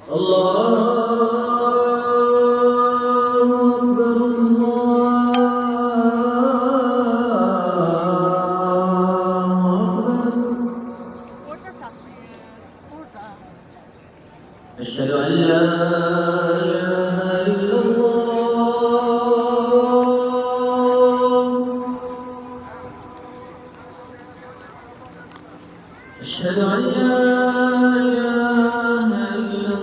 أشهد أن لا إله إلا الله. أشهد أن لا إله إلا الله.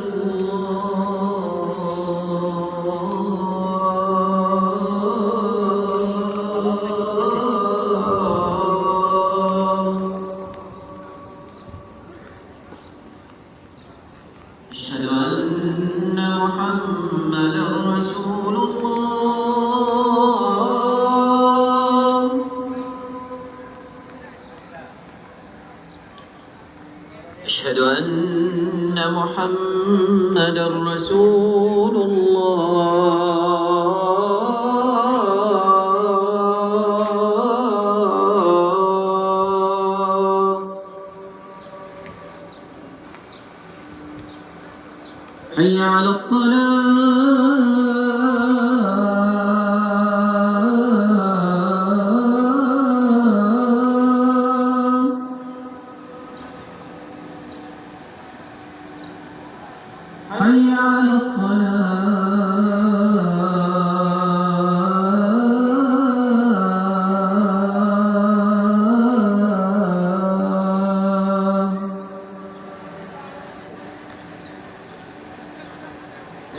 أشهد أن محمدا رسول الله. أشهد أن محمدا رسول الله. حي على الصلاة. حي على الصلاة.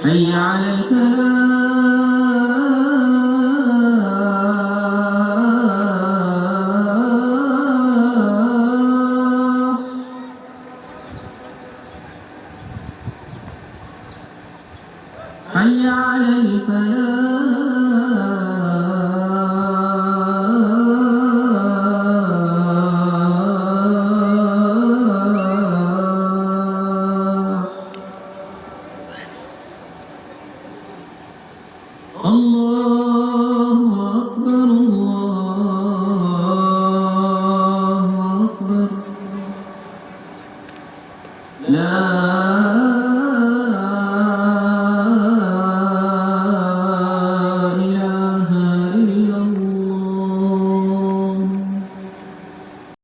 حي على الفلاح. حي على الفلاح. الله